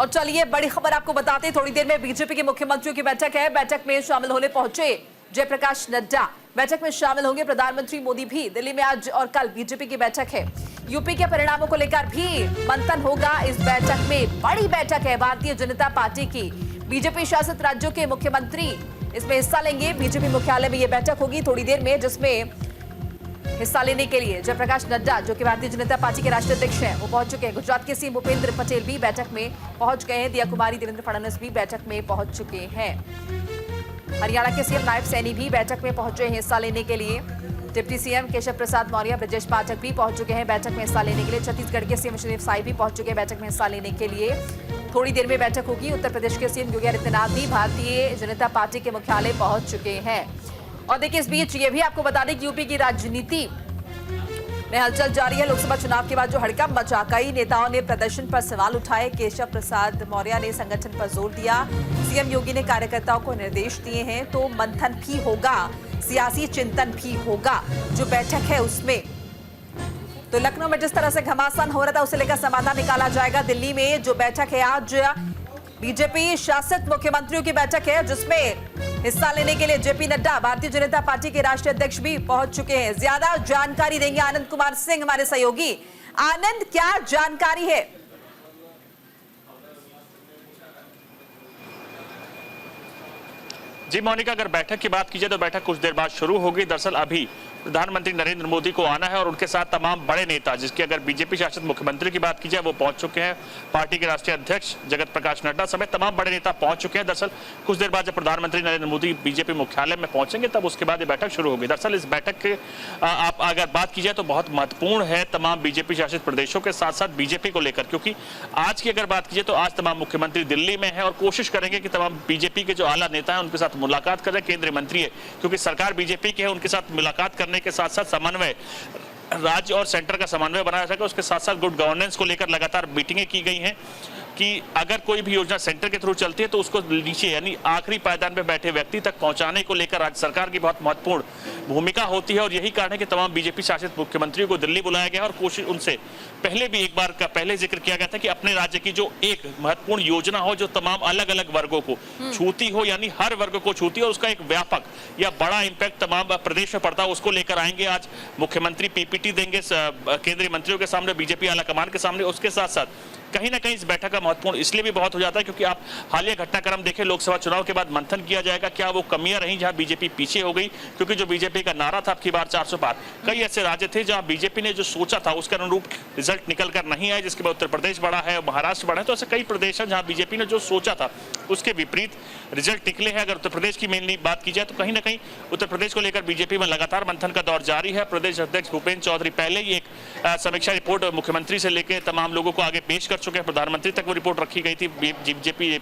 और चलिए बड़ी खबर आपको बताते हैं, थोड़ी देर में बीजेपी के मुख्यमंत्रियों की बैठक है। बैठक में शामिल होने पहुंचे जयप्रकाश नड्डा। बैठक में शामिल होंगे प्रधानमंत्री मोदी भी। दिल्ली में आज और कल बीजेपी की बैठक है। यूपी के परिणामों को लेकर भी मंथन होगा इस बैठक में। बड़ी बैठक है भारतीय जनता पार्टी की। बीजेपी शासित राज्यों के मुख्यमंत्री इसमें हिस्सा लेंगे। बीजेपी मुख्यालय में यह बैठक होगी थोड़ी देर में, जिसमें हिस्सा लेने के लिए जयप्रकाश नड्डा, जो कि भारतीय जनता पार्टी के राष्ट्रीय अध्यक्ष हैं, वो पहुंच चुके हैं। गुजरात के सीएम भूपेंद्र पटेल भी बैठक में पहुंच गए हैं। दिया कुमारी, देवेंद्र फडणवीस भी बैठक में पहुंच चुके हैं। हरियाणा के सीएम नायब सैनी भी बैठक में पहुंचे हैं हिस्सा लेने के लिए। डिप्टी सीएम केशव प्रसाद मौर्य, ब्रजेश पाठक भी पहुंच चुके हैं बैठक में हिस्सा लेने के लिए। छत्तीसगढ़ के सीएम श्रीदेव साई भी पहुंच चुके हैं बैठक में हिस्सा लेने के लिए। थोड़ी देर में बैठक होगी। उत्तर प्रदेश के सीएम योगी आदित्यनाथ भी भारतीय जनता पार्टी के मुख्यालय पहुंच चुके हैं। और देखिए, इस बीच ये भी आपको बता दें कि यूपी की राजनीति में हलचल जारी है। लोकसभा चुनाव के बाद जो हड़कंप मचा, कई नेताओं ने प्रदर्शन पर सवाल उठाए। केशव प्रसाद मौर्य ने संगठन पर जोर दिया। सीएम योगी ने कार्यकर्ताओं को निर्देश दिए हैं तो मंथन भी होगा, सियासी चिंतन भी होगा। जो बैठक है उसमें तो लखनऊ में जिस तरह से घमासान हो रहा था, उसे लेकर समाधान निकाला जाएगा। दिल्ली में जो बैठक है आज बीजेपी शासित मुख्यमंत्रियों की बैठक है, जिसमें हिस्सा लेने के लिए जेपी नड्डा, भारतीय जनता पार्टी के राष्ट्रीय अध्यक्ष भी पहुंच चुके हैं। ज्यादा जानकारी देंगे आनंद कुमार सिंह, हमारे सहयोगी। आनंद, क्या जानकारी है? जी मोनिका, अगर बैठक की बात की जाए तो बैठक कुछ देर बाद शुरू होगी। दरअसल अभी प्रधानमंत्री नरेंद्र मोदी को आना है और उनके साथ तमाम बड़े नेता, जिसकी अगर बीजेपी शासित मुख्यमंत्री की बात की जाए वो पहुंच चुके हैं। पार्टी के राष्ट्रीय अध्यक्ष जगत प्रकाश नड्डा समेत तमाम बड़े नेता पहुंच चुके हैं। दरअसल कुछ देर बाद जब प्रधानमंत्री नरेंद्र मोदी बीजेपी मुख्यालय में पहुंचेंगे तब उसके बाद ये बैठक शुरू होगी। दरअसल इस बैठक के आप अगर बात की जाए तो बहुत महत्वपूर्ण है तमाम बीजेपी शासित प्रदेशों के साथ साथ बीजेपी को लेकर, क्योंकि आज की अगर बात की जाए तो आज तमाम मुख्यमंत्री दिल्ली में है और कोशिश करेंगे कि तमाम बीजेपी के जो आला नेता हैं उनके साथ मुलाकात करें। केंद्रीय मंत्री है, क्योंकि सरकार बीजेपी की है, उनके साथ मुलाकात करने के साथ साथ समन्वय, राज्य और सेंटर का समन्वय बनाया जाएगा। उसके साथ साथ गुड गवर्नेंस को लेकर लगातार मीटिंगें की गई हैं कि अगर कोई भी योजना सेंटर के थ्रू चलती है तो उसको नीचे यानी आखिरी पायदान पे बैठे व्यक्ति तक पहुंचाने को लेकर राज्य सरकार की बहुत महत्वपूर्ण भूमिका होती है। और यही कारण है कि तमाम बीजेपी शासित मुख्यमंत्रियों को दिल्ली बुलाया गया और कोशिश उनसे पहले भी एक बार का पहले जिक्र किया गया था कि अपने राज्य की जो एक महत्वपूर्ण योजना हो जो तमाम अलग अलग वर्गों को छूती हो, यानी हर वर्ग को छूती हो, उसका एक व्यापक या बड़ा इंपैक्ट तमाम प्रदेश में पड़ता है, उसको लेकर आएंगे। आज मुख्यमंत्री पीपीटी देंगे केंद्रीय मंत्रियों के सामने, बीजेपी आला कमान के सामने। उसके साथ साथ कहीं ना कहीं इस बैठक का महत्वपूर्ण इसलिए भी बहुत हो जाता है क्योंकि आप हालिया घटनाक्रम देखें, लोकसभा चुनाव के बाद मंथन किया जाएगा क्या वो कमियां रहीं जहां बीजेपी पीछे हो गई, क्योंकि जो बीजेपी का नारा था अब की बार 400 पार, कई ऐसे राज्य थे जहां बीजेपी ने जो सोचा था उसके अनुरूप रिजल्ट निकल कर नहीं आए, जिसके बाद उत्तर प्रदेश बढ़ा है, महाराष्ट्र बढ़ा है। तो ऐसे कई प्रदेश हैं जहां बीजेपी ने जो सोचा था उसके विपरीत रिजल्ट निकले हैं। अगर उत्तर प्रदेश की मेनली बात की जाए तो कहीं ना कहीं उत्तर प्रदेश को लेकर बीजेपी में लगातार मंथन का दौर जारी है। प्रदेश अध्यक्ष भूपेंद्र चौधरी पहले ही एक समीक्षा रिपोर्ट मुख्यमंत्री से लेकर तमाम लोगों को आगे पेश कर चुके हैं। प्रधानमंत्री तक वो रिपोर्ट रखी गई थी। जेपी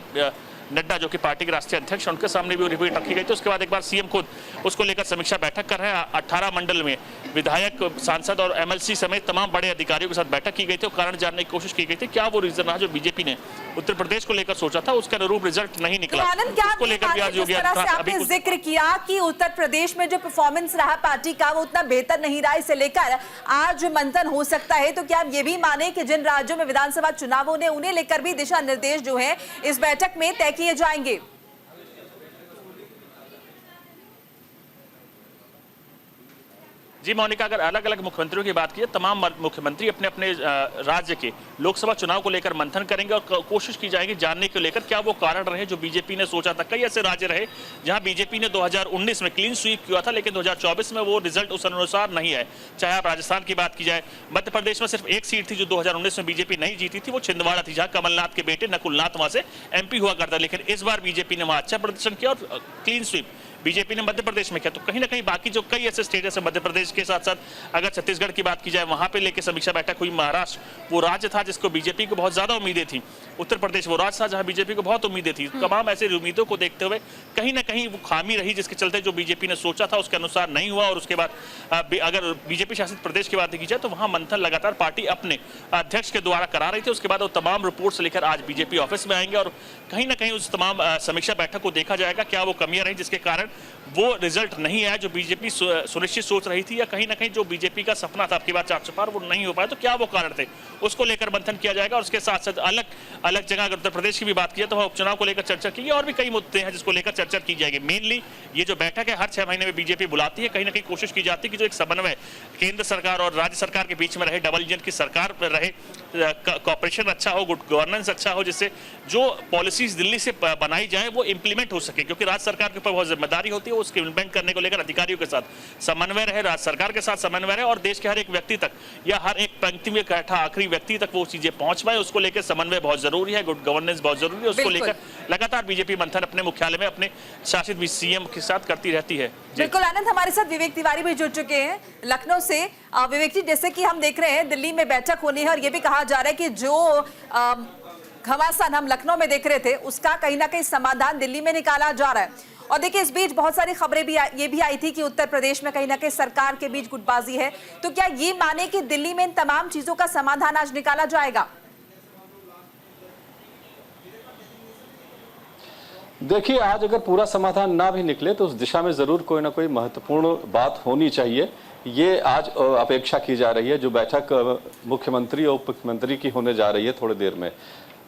नड्डा जो कि पार्टी के राष्ट्रीय अध्यक्ष हैं उनके सामने भी वो रिपोर्ट रखी गई थी। उसके बाद एक बार सीएम खुद उसको लेकर समीक्षा बैठक कर रहे हैं। 18 मंडल में विधायक, सांसद और एमएलसी समेत तमाम बड़े अधिकारियों के साथ बैठक की गई थी और कारण जानने की कोशिश की गई थी क्या वो रीजन रहा जो बीजेपी ने उत्तर प्रदेश को लेकर सोचा था उसके अनुरूप रिजल्ट नहीं निकला। उसको लेकर भी आज योगी आदित्यनाथ अभी जिक्र किया कि उत्तर प्रदेश में जो परफॉर्मेंस रहा पार्टी का वो उतना बेहतर नहीं रहा, इसे लेकर आज मंथन हो सकता है। तो क्या हम ये भी माने कि जिन राज्यों में विधानसभा चुनाव होने उन्हें लेकर भी दिशा निर्देश जो है इस बैठक में तय किए जाएंगे? जी मोनिका, अगर अलग अलग मुख्यमंत्रियों की बात की तमाम मुख्यमंत्री अपने अपने राज्य के लोकसभा चुनाव को लेकर मंथन करेंगे और कोशिश की जाएगी जानने को लेकर क्या वो कारण रहे जो बीजेपी ने सोचा था। कई ऐसे राज्य रहे जहां बीजेपी ने 2019 में क्लीन स्वीप किया था, लेकिन 2024 में वो रिजल्ट उस अनुसार नहीं आए। चाहे आप राजस्थान की बात की जाए, मध्य प्रदेश में सिर्फ एक सीट थी जो 2019 में बीजेपी नहीं जीती थी, वो छिंदवाड़ा थी, जहां कमलनाथ के बेटे नकुलनाथ वहां से एमपी हुआ करता। लेकिन इस बार बीजेपी ने वहां अच्छा प्रदर्शन किया और क्लीन स्वीप बीजेपी ने मध्य प्रदेश में किया। तो कहीं ना कहीं बाकी जो कई ऐसे स्टेट है मध्य प्रदेश के साथ साथ अगर छत्तीसगढ़ की बात की जाए वहां पे लेके समीक्षा बैठक हुई। महाराष्ट्र वो राज्य था जिसको बीजेपी को बहुत ज्यादा उम्मीदें थी। उत्तर प्रदेश वो राज्य था जहां बीजेपी को बहुत उम्मीदें थी। तमाम ऐसे उम्मीदों को देखते हुए कहीं ना कहीं वो खामी रही जिसके चलते जो बीजेपी ने सोचा था उसके अनुसार नहीं हुआ। और उसके बाद अगर बीजेपी शासित प्रदेश की बात की जाए तो वहां मंथन लगातार पार्टी अपने अध्यक्ष के द्वारा करा रही थी। उसके बाद वो तमाम रिपोर्ट से लेकर आज बीजेपी ऑफिस में आएंगे और कहीं ना कहीं उस तमाम समीक्षा बैठक को देखा जाएगा क्या वो कमियां रही जिसके कारण वो रिजल्ट नहीं आया जो बीजेपी सुनिश्चित सोच रही थी, या कहीं ना कहीं जो बीजेपी का सपना था आपकी बात 400 पार वो नहीं हो पाया, तो क्या वो कारण थे, उसको लेकर मंथन किया जाएगा। और उसके साथ साथ अलग अलग जगह अगर उत्तर प्रदेश की भी बात की तो उपचुनाव को लेकर चर्चा की और भी कई मुद्दे हैं जिसको लेकर चर्चा की जाएगी। मेनली ये जो बैठक है हर 6 महीने में बीजेपी बुलाती है, कहीं ना कहीं कोशिश की जाती है कि जो एक समन्वय केंद्र सरकार और राज्य सरकार के बीच में रहे, डबल इंजन की सरकार रहे, कॉपरेशन अच्छा हो, गुड गवर्नेंस अच्छा हो, जिससे जो पॉलिसीज दिल्ली से बनाई जाए वो इंप्लीमेंट हो सके, क्योंकि राज्य सरकार के ऊपर बहुत जिम्मेदारी होती है उसके इंप्लीमेंट करने को लेकर अधिकारियों के साथ समन्वय रहे, राज्य सरकार के साथ समन्वय रहे और देश के हर एक व्यक्ति तक या हर एक पंक्ति में बैठा आखिरी व्यक्ति तक वो चीजें पहुंच पाए, उसको लेकर समन्वय बहुत जरूरी है, गुड गवर्नेंस बहुत जरूरी है। उसको लेकर लगातार बीजेपी मंथन अपने मुख्यालय में अपने शासित सीएम के साथ करती रहती है। बिल्कुल आनंद, हमारे साथ विवेक तिवारी भी जुड़ चुके हैं लखनऊ से। विवेक जी, जैसे कि हम देख रहे हैं दिल्ली में बैठक होनी है और ये भी कहा जा रहा है कि जो घमासान हम लखनऊ में देख रहे थे उसका कहीं ना कहीं समाधान दिल्ली में निकाला जा रहा है। और देखिए इस बीच बहुत सारी खबरें भी ये भी आई थी कि उत्तर प्रदेश में कहीं ना कहीं सरकार के बीच गुटबाजी है, तो क्या ये माने कि दिल्ली में इन तमाम चीजों का समाधान आज निकाला जाएगा? देखिए, आज अगर पूरा समाधान ना भी निकले तो उस दिशा में जरूर कोई ना कोई महत्वपूर्ण बात होनी चाहिए। ये आज अपेक्षा की जा रही है, जो बैठक मुख्यमंत्री और उप मुख्यमंत्री की होने जा रही है थोड़ी देर में।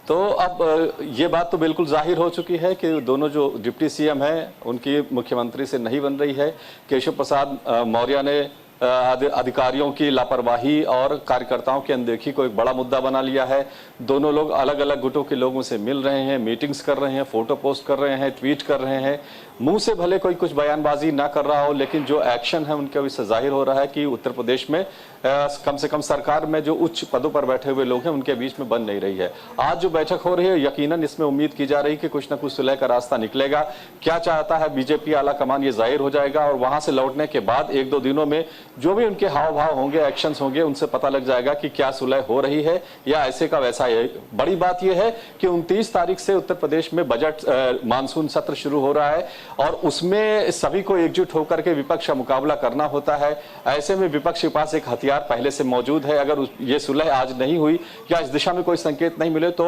तो अब ये बात तो बिल्कुल जाहिर हो चुकी है कि दोनों जो डिप्टी सीएम हैं उनकी मुख्यमंत्री से नहीं बन रही है। केशव प्रसाद मौर्य ने अधिकारियों की लापरवाही और कार्यकर्ताओं की अनदेखी को एक बड़ा मुद्दा बना लिया है। दोनों लोग अलग अलग गुटों के लोगों से मिल रहे हैं, मीटिंग्स कर रहे हैं, फोटो पोस्ट कर रहे हैं, ट्वीट कर रहे हैं। मुंह से भले कोई कुछ बयानबाजी ना कर रहा हो, लेकिन जो एक्शन है उनके इससे जाहिर हो रहा है कि उत्तर प्रदेश में कम से कम सरकार में जो उच्च पदों पर बैठे हुए लोग हैं उनके बीच में बन नहीं रही है। आज जो बैठक हो रही है यकीनन इसमें उम्मीद की जा रही है कि कुछ ना कुछ सुलह का रास्ता निकलेगा। क्या चाहता है बीजेपी आला कमान ये जाहिर हो जाएगा और वहां से लौटने के बाद 1-2 दिनों में जो भी उनके हाव भाव होंगे, एक्शंस होंगे, उनसे पता लग जाएगा कि क्या सुलह हो रही है या ऐसे का वैसा है। बड़ी बात यह है कि 29 तारीख से उत्तर प्रदेश में बजट मानसून सत्र शुरू हो रहा है और उसमें सभी को एकजुट होकर के विपक्ष का मुकाबला करना होता है। ऐसे में विपक्ष के पास एक हथियार पहले से मौजूद है। अगर ये सुलह आज नहीं हुई या इस दिशा में कोई संकेत नहीं मिले तो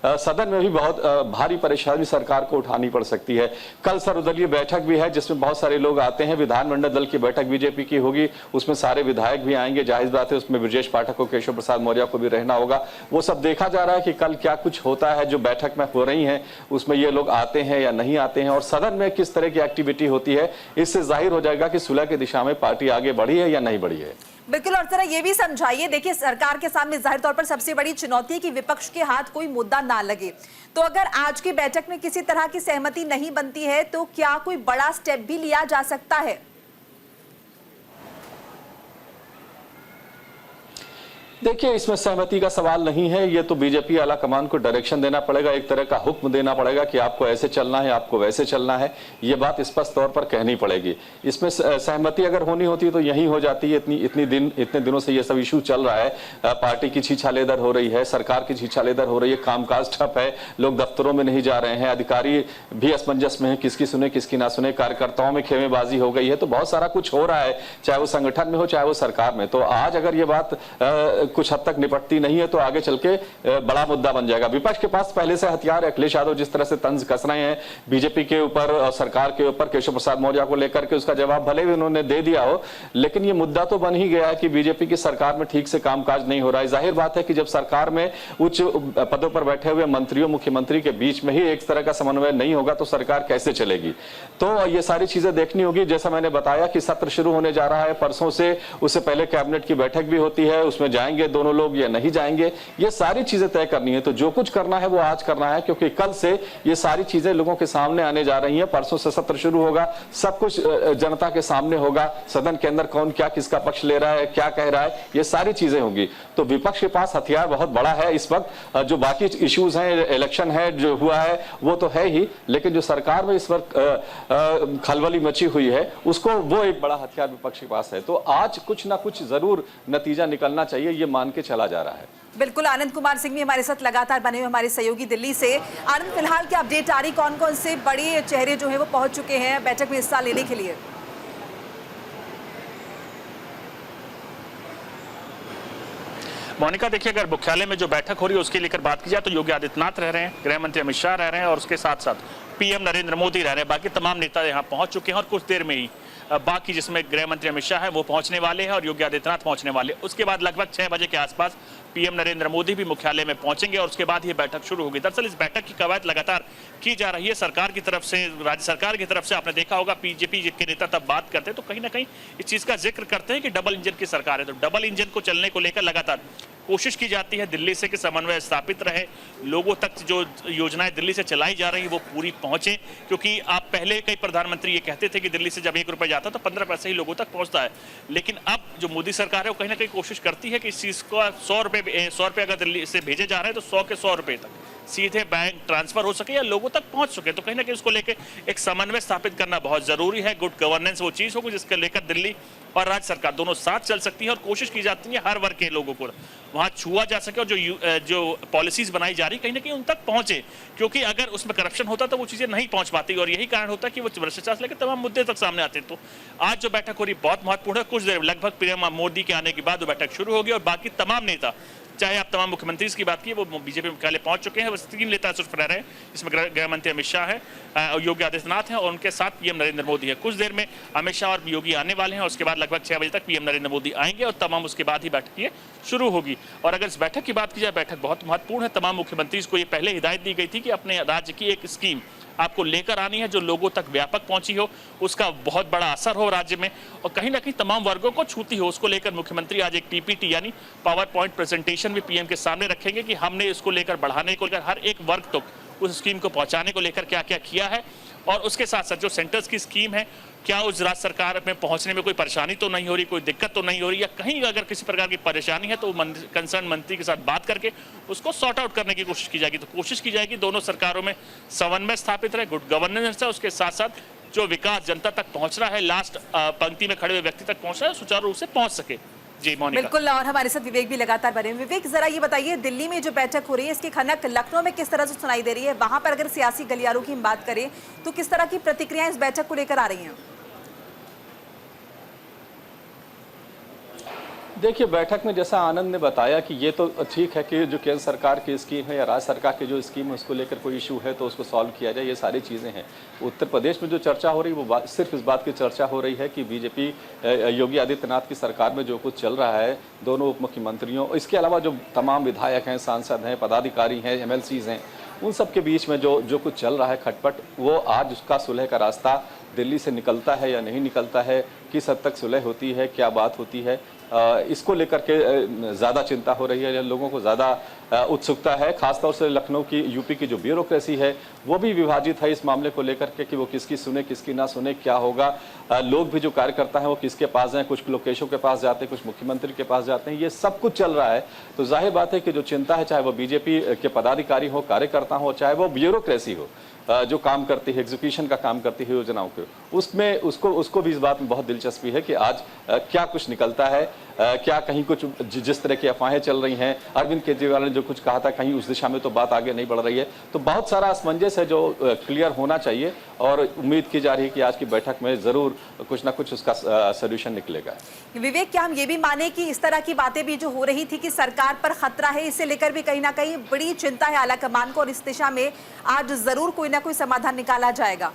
सदन में भी बहुत भारी परेशानी सरकार को उठानी पड़ सकती है। कल सर्वदलीय बैठक भी है जिसमें बहुत सारे लोग आते हैं। विधानमंडल दल की बैठक बीजेपी की होगी, उसमें सारे विधायक भी आएंगे, जाहिर बात है उसमें ब्रजेश पाठक को, केशव प्रसाद मौर्य को भी रहना होगा। वो सब देखा जा रहा है कि कल क्या कुछ होता है। जो बैठक में हो रही है उसमें ये लोग आते हैं या नहीं आते हैं और सदन में किस तरह की एक्टिविटी होती है, इससे जाहिर हो जाएगा कि सुलह की दिशा में पार्टी आगे बढ़ी है या नहीं बढ़ी है। बिल्कुल, और जरा ये भी समझाइए, देखिए सरकार के सामने जाहिर तौर पर सबसे बड़ी चुनौती है कि विपक्ष के हाथ कोई मुद्दा ना लगे। तो अगर आज की बैठक में किसी तरह की सहमति नहीं बनती है तो क्या कोई बड़ा स्टेप भी लिया जा सकता है? देखिए, इसमें सहमति का सवाल नहीं है। ये तो बीजेपी आला कमान को डायरेक्शन देना पड़ेगा, एक तरह का हुक्म देना पड़ेगा कि आपको ऐसे चलना है, आपको वैसे चलना है। ये बात स्पष्ट तौर पर कहनी पड़ेगी। इसमें सहमति अगर होनी होती तो यही हो जाती है। इतने दिनों से ये सब इशू चल रहा है। पार्टी की छीछालेदर हो रही है, सरकार की छीछालेदर हो रही है, कामकाज ठप है, लोग दफ्तरों में नहीं जा रहे हैं, अधिकारी भी असमंजस में है, किसकी सुने किसकी ना सुने, कार्यकर्ताओं में खेमेबाजी हो गई है। तो बहुत सारा कुछ हो रहा है, चाहे वो संगठन में हो चाहे वो सरकार में। तो आज अगर ये बात कुछ हद तक निपटती नहीं है तो आगे चल के बड़ा मुद्दा बन जाएगा। विपक्ष के पास पहले से हथियार है। अखिलेश यादव जिस तरह से तंज कस रहे हैं बीजेपी के ऊपर और सरकार के ऊपर केशव प्रसाद मौर्य को लेकर के, उसका जवाब भले भी उन्होंने दे दिया हो, लेकिन ये मुद्दा तो बन ही गया है कि बीजेपी की सरकार में ठीक से कामकाज नहीं हो रहा है। जाहिर बात है कि जब सरकार में उच्च पदों पर बैठे हुए मंत्रियों मुख्यमंत्री के बीच में ही एक तरह का समन्वय नहीं होगा तो सरकार कैसे चलेगी। तो ये सारी चीजें देखनी होगी। जैसा मैंने बताया कि सत्र शुरू होने जा रहा है परसों से, उससे पहले कैबिनेट की बैठक भी होती है, उसमें जाएंगे दोनों लोग या नहीं जाएंगे, ये सारी चीजें तय करनी है। तो जो कुछ करना है वो आज करना है, क्योंकि कल से ये सारी चीजें लोगों के सामने आने जा रही हैं। परसों से सत्र शुरू होगा, सब कुछ जनता के सामने होगा। सदन के अंदर कौन क्या किसका पक्ष ले रहा है, क्या कह रहा है, ये सारी चीजें होंगी। तो विपक्ष के पास हथियार बहुत बड़ा है इस वक्त। जो बाकी इश्यूज हैं, इलेक्शन है जो हुआ है वो तो है ही, लेकिन जो सरकार में इस वक्त खलबली मची हुई है उसको, वो एक बड़ा हथियार विपक्ष के पास है। तो आज कुछ ना कुछ जरूर नतीजा निकलना चाहिए, ये मान के चला जा रहा है। बिल्कुल, आनंद कुमार सिंह भी हमारे साथ लगातार बने हुए हमारे सहयोगी दिल्ली से। आनंद, फिलहाल क्या अपडेट आ रही, कौन कौन से बड़े चेहरे जो है वो पहुंच चुके हैं बैठक में हिस्सा लेने के लिए? मोनिका, देखिए, अगर मुख्यालय में जो बैठक हो रही है उसके लेकर बात की जाए तो योगी आदित्यनाथ रह रहे हैं, गृह मंत्री अमित शाह रह रहे हैं और उसके साथ साथ पीएम नरेंद्र मोदी रह रहे हैं। बाकी तमाम नेता यहाँ पहुंच चुके हैं और कुछ देर में ही बाकी जिसमें गृह मंत्री अमित शाह है वो पहुंचने वाले हैं और योगी आदित्यनाथ पहुंचने वाले हैं। उसके बाद लगभग 6 बजे के आसपास पीएम नरेंद्र मोदी भी मुख्यालय में पहुंचेंगे और उसके बाद ये बैठक शुरू होगी। दरअसल इस बैठक की कवायद लगातार की जा रही है सरकार की तरफ से, राज्य सरकार की तरफ से। आपने देखा होगा बीजेपी के नेता तब बात करते हैं तो कहीं ना कहीं इस चीज का जिक्र करते हैं कि डबल इंजन की सरकार है, तो डबल इंजन को चलने को लेकर लगातार कोशिश की जाती है दिल्ली से कि समन्वय स्थापित रहे, लोगों तक जो योजनाएं दिल्ली से चलाई जा रही है वो पूरी पहुंचे। क्योंकि आप पहले कई प्रधानमंत्री ये कहते थे कि दिल्ली से जब 1 रुपये जाता तो 15 पैसे ही लोगों तक पहुंचता है, लेकिन अब जो मोदी सरकार है वो कहीं ना कहीं कोशिश करती है कि इस चीज को 100 रुपये अगर दिल्ली से भेजे जा रहे हैं तो 100 के 100 रुपये तक सीधे बैंक ट्रांसफर हो सके या लोगों तक पहुंच सके। तो कहीं ना कहीं उसको लेकर एक समन्वय स्थापित करना बहुत जरूरी है। गुड गवर्नेंस वो चीज होगी जिसके लेकर दिल्ली और राज्य सरकार दोनों साथ चल सकती है और कोशिश की जाती है हर वर्ग के लोगों को वहां छुआ जा सके और जो पॉलिसीज बनाई जा रही कहीं ना कहीं उन तक पहुंचे, क्योंकि अगर उसमें करप्शन होता तो वो चीजें नहीं पहुंच पाती और यही कारण होता है कि वो भ्रष्टाचार से लेकर तमाम मुद्दे तक सामने आते हैं। तो आज जो बैठक हो रही बहुत महत्वपूर्ण है। कुछ देर लगभग पीएम मोदी के आने के बाद वो बैठक शुरू होगी और बाकी तमाम नेता, चाहे आप तमाम मुख्यमंत्री की बात की, वो बीजेपी मुख्यालय पहुंच चुके हैं। बस 3 नेता सिर्फ रह रहे हैं, इसमें गृह मंत्री अमित शाह है, योगी आदित्यनाथ हैं और उनके साथ पीएम नरेंद्र मोदी है। कुछ देर में अमित शाह और योगी आने वाले हैं और उसके बाद लगभग 6 बजे तक पीएम नरेंद्र मोदी आएंगे और तमाम उसके बाद ही बैठक ये शुरू होगी। और अगर इस बैठक की बात की जाए, बैठक बहुत महत्वपूर्ण है। तमाम मुख्यमंत्री को ये पहले हिदायत दी गई थी कि अपने राज्य की एक स्कीम आपको लेकर आनी है जो लोगों तक व्यापक पहुंची हो, उसका बहुत बड़ा असर हो राज्य में और कहीं ना कहीं तमाम वर्गों को छूती हो। उसको लेकर मुख्यमंत्री आज एक पीपीटी यानी पावर पॉइंट प्रेजेंटेशन भी पीएम के सामने रखेंगे कि हमने इसको लेकर बढ़ाने को लेकर हर एक वर्ग तक उस स्कीम को पहुंचाने को लेकर क्या क्या किया है और उसके साथ साथ जो सेंटर्स की स्कीम है, क्या उस राज्य सरकार में पहुंचने में कोई परेशानी तो नहीं हो रही, कोई दिक्कत तो नहीं हो रही, या कहीं अगर किसी प्रकार की परेशानी है तो कंसर्न मंत्री के साथ बात करके उसको सॉर्ट आउट करने की कोशिश की जाएगी। तो कोशिश की जाएगी दोनों सरकारों में समन्वय स्थापित रहे, गुड गवर्नेंस है, उसके साथ साथ जो विकास जनता तक पहुंच रहा है, लास्ट पंक्ति में खड़े हुए व्यक्ति तक पहुंच रहा है, सुचारू रूप से पहुंच सके। जी मोनिका। बिल्कुल, और हमारे साथ विवेक भी लगातार बने। विवेक, जरा ये बताइए, दिल्ली में जो बैठक हो रही है इसकी खनक लखनऊ में किस तरह से सुनाई दे रही है? वहां पर अगर सियासी गलियारों की हम बात करें तो किस तरह की प्रतिक्रियाएं इस बैठक को लेकर आ रही हैं? देखिए, बैठक में जैसा आनंद ने बताया कि ये तो ठीक है कि जो केंद्र सरकार की स्कीम है या राज्य सरकार की जो स्कीम है उसको लेकर कोई इशू है तो उसको सॉल्व किया जाए, ये सारी चीज़ें हैं। उत्तर प्रदेश में जो चर्चा हो रही है वो सिर्फ इस बात की चर्चा हो रही है कि बीजेपी योगी आदित्यनाथ की सरकार में जो कुछ चल रहा है, दोनों उप मुख्यमंत्रियों, इसके अलावा जो तमाम विधायक हैं, सांसद हैं, पदाधिकारी हैं, MLCs हैं, उन सब के बीच में जो कुछ चल रहा है खटपट, वो आज उसका सुलह का रास्ता दिल्ली से निकलता है या नहीं निकलता है, किस हद तक सुलह होती है, क्या बात होती है, इसको लेकर के ज़्यादा चिंता हो रही है, लोगों को ज़्यादा उत्सुकता है। खासतौर से लखनऊ की, यूपी की जो ब्यूरोक्रेसी है वो भी विभाजित है इस मामले को लेकर के कि वो किसकी सुने किसकी ना सुने, क्या होगा। लोग भी जो कार्यकर्ता हैं वो किसके पास हैं, कुछ लोकेशों के पास जाते हैं, कुछ मुख्यमंत्री के पास जाते हैं, ये सब कुछ चल रहा है। तो जाहिर बात है कि जो चिंता है, चाहे वो बीजेपी के पदाधिकारी हो, कार्यकर्ता हो, चाहे वो ब्यूरोक्रेसी हो जो काम करती है, एग्जीक्यूशन का काम करती है योजनाओं के, उसमें उसको भी इस बात में बहुत दिलचस्पी है कि आज क्या कुछ निकलता है, क्या कहीं कुछ जिस तरह की अफवाहें चल रही हैं, अरविंद केजरीवाल ने जो कुछ कहा था कहीं उस दिशा में तो बात आगे नहीं बढ़ रही है। तो बहुत सारा असमंजस है जो क्लियर होना चाहिए और उम्मीद की जा रही है कि आज की बैठक में जरूर कुछ ना कुछ उसका सोल्यूशन निकलेगा। विवेक, क्या हम ये भी माने कि इस तरह की बातें भी जो हो रही थी कि सरकार पर खतरा है, इसे लेकर भी कहीं ना कहीं बड़ी चिंता है आलाकमान को और इस दिशा में आज जरूर कोई ना कोई समाधान निकाला जाएगा?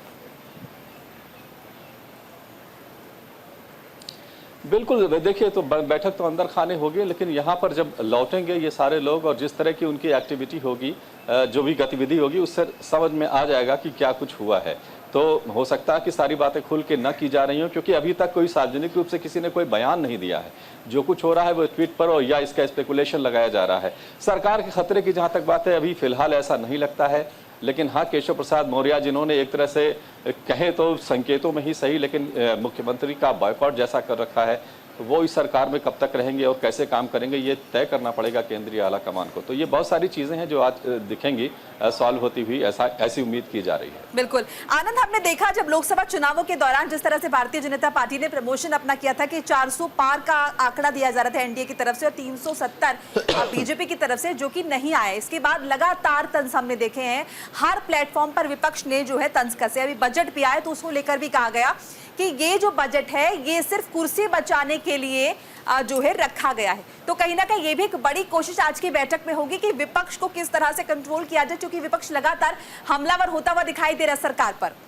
बिल्कुल, देखिए, तो बैठक तो अंदर खाने होगी, लेकिन यहाँ पर जब लौटेंगे ये सारे लोग और जिस तरह की उनकी एक्टिविटी होगी, जो भी गतिविधि होगी, उससे समझ में आ जाएगा कि क्या कुछ हुआ है। तो हो सकता है कि सारी बातें खुल के न की जा रही हो, क्योंकि अभी तक कोई सार्वजनिक रूप से किसी ने कोई बयान नहीं दिया है। जो कुछ हो रहा है वो ट्वीट पर या इसका स्पेकुलेशन लगाया जा रहा है। सरकार के खतरे की जहाँ तक बात है, अभी फिलहाल ऐसा नहीं लगता है, लेकिन हाँ, केशव प्रसाद मौर्य जिन्होंने एक तरह से कहें तो संकेतों में ही सही, लेकिन मुख्यमंत्री का बॉयकॉट जैसा कर रखा है, वो इस सरकार में कब तक रहेंगे और कैसे काम करेंगे ये तय करना पड़ेगा केंद्रीय आला कमान को। तो ये बहुत सारी चीजें हैं जो आज दिखेंगी सॉल्व होती हुई, ऐसी उम्मीद की जा रही है। बिल्कुल आनंद, हमने देखा जब लोकसभा चुनावों के दौरान जिस तरह से भारतीय जनता पार्टी ने प्रमोशन अपना किया था कि 400 पार का आंकड़ा दिया जा रहा था एनडीए की तरफ से और 370 बीजेपी की तरफ से, जो कि नहीं आया। इसके बाद लगातार तंज हमने देखे हैं, हर प्लेटफॉर्म पर विपक्ष ने जो है तंज कसे। अभी बजट भी आए तो उसको लेकर भी कहा गया कि ये जो बजट है ये सिर्फ कुर्सी बचाने के लिए जो है रखा गया है। तो कहीं ना कहीं ये भी एक बड़ी कोशिश आज की बैठक में होगी कि विपक्ष को किस तरह से कंट्रोल किया जाए, क्योंकि विपक्ष लगातार हमलावर होता हुआ दिखाई दे रहा है सरकार पर।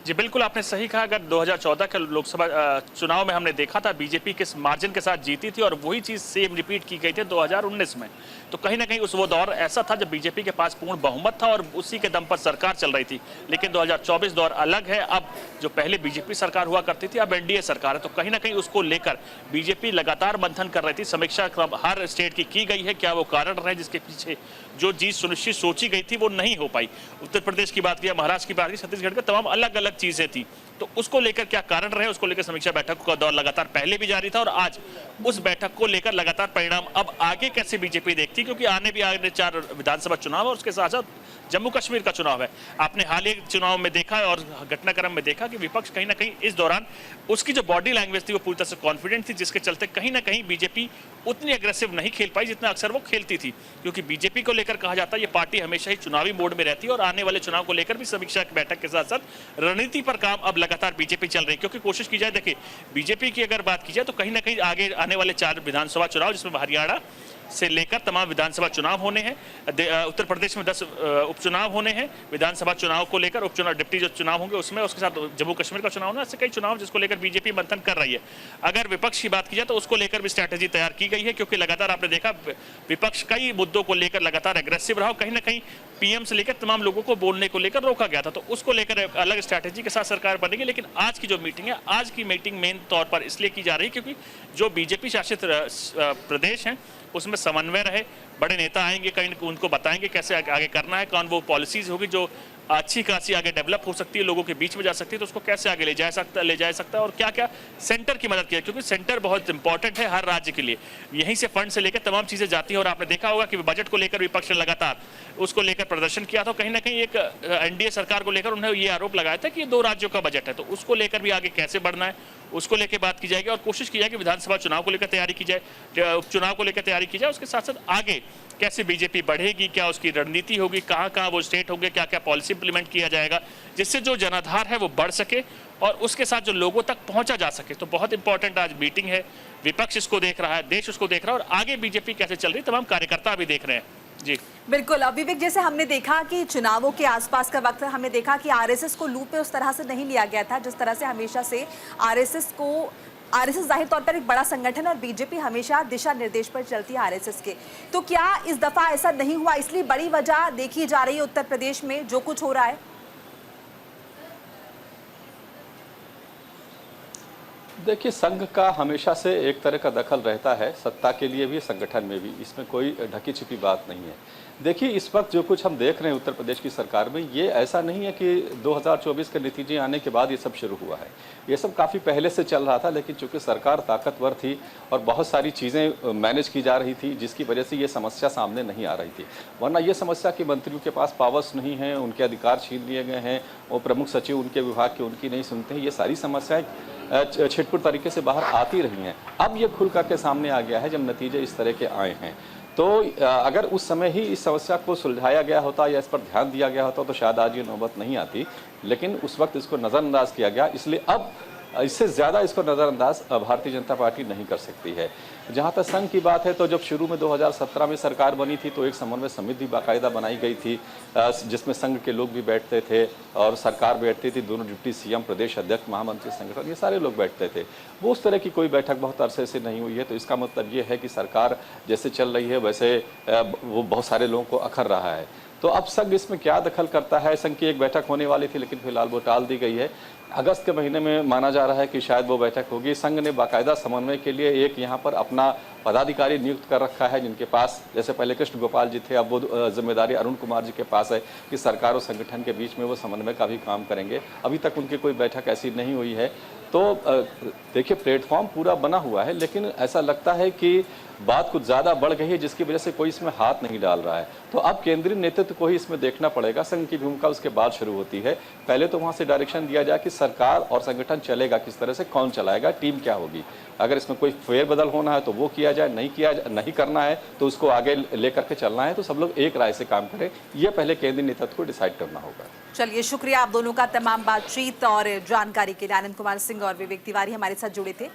जी बिल्कुल, आपने सही कहा। अगर 2014 के लोकसभा चुनाव में हमने देखा था बीजेपी किस मार्जिन के साथ जीती थी और वही चीज़ सेम रिपीट की गई थी 2019 में, तो कहीं ना कहीं वो दौर ऐसा था जब बीजेपी के पास पूर्ण बहुमत था और उसी के दम पर सरकार चल रही थी। लेकिन 2024 दौर अलग है। अब जो पहले बीजेपी सरकार हुआ करती थी, अब एनडीए सरकार है, तो कहीं ना कहीं उसको लेकर बीजेपी लगातार मंथन कर रही थी। समीक्षा हर स्टेट की गई है। क्या वो कारण रहे जिसके पीछे जो चीज सुनिश्चित सोची गई थी वो नहीं हो पाई? उत्तर प्रदेश की बात की, महाराष्ट्र की बात की, छत्तीसगढ़ की, तमाम अलग अलग चीजें थी। तो उसको लेकर क्या कारण रहे, उसको लेकर समीक्षा बैठक का दौर लगातार पहले भी जारी था और आज उस बैठक को लेकर लगातार परिणाम अब आगे कैसे बीजेपी देखती, क्योंकि आने 4 विधानसभा चुनाव है और उसके साथ साथ जम्मू कश्मीर का चुनाव है। आपने हाल ही चुनाव में देखा और घटनाक्रम में देखा कि विपक्ष कहीं ना कहीं इस दौरान उसकी जो बॉडी लैंग्वेज थी वो पूरी तरह से कॉन्फिडेंट थी, जिसके चलते कहीं ना कहीं बीजेपी उतनी अग्रेसिव नहीं खेल पाई जितना अक्सर वो खेलती थी। क्योंकि बीजेपी को लेकर कहा जाता है ये पार्टी हमेशा ही चुनावी मोड में रहती है और आने वाले चुनाव को लेकर भी समीक्षा बैठक के साथ साथ रणनीति पर काम अब लगातार बीजेपी चल रही है। क्योंकि कोशिश की जाए, देखिए बीजेपी की अगर बात की जाए तो कहीं ना कहीं आगे आने वाले 4 विधानसभा चुनाव, जिसमें हरियाणा से लेकर तमाम विधानसभा चुनाव होने हैं, उत्तर प्रदेश में 10 उपचुनाव होने हैं, विधानसभा चुनाव को लेकर उपचुनाव डिप्टी जो चुनाव होंगे उसमें, उसके साथ जम्मू कश्मीर का चुनाव होना, ऐसे कई चुनाव जिसको लेकर बीजेपी मंथन कर रही है। अगर विपक्ष की बात की जाए तो उसको लेकर भी स्ट्रैटेजी तैयार की गई है, क्योंकि लगातार आपने देखा विपक्ष कई मुद्दों को लेकर लगातार एग्रेसिव रहा, कहीं ना कहीं पीएम से लेकर तमाम लोगों को बोलने को लेकर रोका गया था। तो उसको लेकर अलग स्ट्रैटेजी के साथ सरकार बनेगी। लेकिन आज की जो मीटिंग है, आज की मीटिंग मेन तौर पर इसलिए की जा रही है क्योंकि जो बीजेपी शासित प्रदेश हैं उसमें समन्वय रहे, बड़े नेता आएंगे, कहीं उनको बताएंगे कैसे आगे करना है, कौन वो पॉलिसीज होगी जो अच्छी खासी आगे डेवलप हो सकती है, लोगों के बीच में जा सकती है, तो उसको कैसे आगे ले जा सकता है और क्या क्या सेंटर की मदद की, क्योंकि सेंटर बहुत इंपॉर्टेंट है हर राज्य के लिए। यहीं से फंड से लेकर तमाम चीजें जाती है और आपने देखा होगा कि बजट को लेकर विपक्ष ने लगातार उसको लेकर प्रदर्शन किया था। कहीं ना कहीं एक एनडीए सरकार को लेकर उन्हें ये आरोप लगाया था कि ये 2 राज्यों का बजट है, तो उसको लेकर भी आगे कैसे बढ़ना है उसको लेकर बात की जाएगी और कोशिश की जाए कि विधानसभा चुनाव को लेकर तैयारी की जाए, उपचुनाव को लेकर तैयारी की जाए, उसके साथ साथ आगे कैसे बीजेपी बढ़ेगी, क्या उसकी रणनीति होगी, कहाँ कहाँ वो स्टेट होंगे, क्या क्या पॉलिसी इंप्लीमेंट किया जाएगा जिससे जो जनाधार है वो बढ़ सके और उसके साथ जो लोगों तक पहुंचा जा सके। तो बहुत इंपॉर्टेंट आज मीटिंग है, विपक्ष इसको देख रहा है, देश उसको देख रहा है और आगे बीजेपी कैसे चल रही है तमाम कार्यकर्ता भी देख रहे हैं। जी बिल्कुल। विवेक, जैसे हमने देखा कि चुनावों के आसपास का वक्त हमने देखा कि आरएसएस को लूप में उस तरह से नहीं लिया गया था जिस तरह से हमेशा से आरएसएस जाहिर तौर पर एक बड़ा संगठन और बीजेपी हमेशा दिशा निर्देश पर चलती है आरएसएस के। तो क्या इस दफा ऐसा नहीं हुआ, इसलिए बड़ी वजह देखी जा रही है उत्तर प्रदेश में जो कुछ हो रहा है? देखिए, संघ का हमेशा से एक तरह का दखल रहता है, सत्ता के लिए भी संगठन में भी, इसमें कोई ढकी छिपी बात नहीं है। देखिए, इस वक्त जो कुछ हम देख रहे हैं उत्तर प्रदेश की सरकार में, ये ऐसा नहीं है कि 2024 के नतीजे आने के बाद ये सब शुरू हुआ है। ये सब काफ़ी पहले से चल रहा था, लेकिन चूंकि सरकार ताकतवर थी और बहुत सारी चीज़ें मैनेज की जा रही थी जिसकी वजह से ये समस्या सामने नहीं आ रही थी। वरना ये समस्या कि मंत्रियों के पास पावर्स नहीं हैं, उनके अधिकार छीन लिए गए हैं, वो प्रमुख सचिव उनके विभाग के उनकी नहीं सुनते हैं, ये सारी समस्याएं छिटपुट तरीके से बाहर आती रही हैं। अब ये खुल करके सामने आ गया है जब नतीजे इस तरह के आए हैं। तो अगर उस समय ही इस समस्या को सुलझाया गया होता या इस पर ध्यान दिया गया होता तो शायद आज ये नौबत नहीं आती, लेकिन उस वक्त इसको नज़रअंदाज किया गया, इसलिए अब इससे ज़्यादा इसको नज़रअंदाज भारतीय जनता पार्टी नहीं कर सकती है। जहाँ तक संघ की बात है, तो जब शुरू में 2017 में सरकार बनी थी तो एक समन्वय समिति बाकायदा बनाई गई थी जिसमें संघ के लोग भी बैठते थे और सरकार बैठती थी, दोनों डिप्टी सीएम, प्रदेश अध्यक्ष, महामंत्री संगठन, ये सारे लोग बैठते थे। वो उस तरह की कोई बैठक बहुत अरसे से नहीं हुई है। तो इसका मतलब ये है कि सरकार जैसे चल रही है वैसे वो बहुत सारे लोगों को अखर रहा है। तो अब संघ इसमें क्या दखल करता है? संघ की एक बैठक होने वाली थी लेकिन फिलहाल वो टाल दी गई है। अगस्त के महीने में माना जा रहा है कि शायद वो बैठक होगी। संघ ने बाकायदा समन्वय के लिए एक यहाँ पर अपना पदाधिकारी नियुक्त कर रखा है जिनके पास, जैसे पहले कृष्ण गोपाल जी थे, अब वो जिम्मेदारी अरुण कुमार जी के पास है कि सरकार और संगठन के बीच में वो समन्वय का भी काम करेंगे। अभी तक उनकी कोई बैठक ऐसी नहीं हुई है। तो देखिए प्लेटफॉर्म पूरा बना हुआ है, लेकिन ऐसा लगता है कि बात कुछ ज़्यादा बढ़ गई है, जिसकी वजह से कोई इसमें हाथ नहीं डाल रहा है। तो अब केंद्रीय नेतृत्व को ही इसमें देखना पड़ेगा। संघ की भूमिका उसके बाद शुरू होती है। पहले तो वहाँ से डायरेक्शन दिया जाए कि सरकार और संगठन चलेगा किस तरह से, कौन चलाएगा, टीम क्या होगी। अगर इसमें कोई फेरबदल होना है तो वो किया जाए, नहीं करना है तो उसको आगे लेकर के चलना है, तो सब लोग एक राय से काम करें। ये पहले केंद्रीय नेतृत्व को डिसाइड करना होगा। चलिए, शुक्रिया आप दोनों का तमाम बातचीत और जानकारी के लिए। आनंद कुमार सिंह और विवेक तिवारी हमारे साथ जुड़े थे।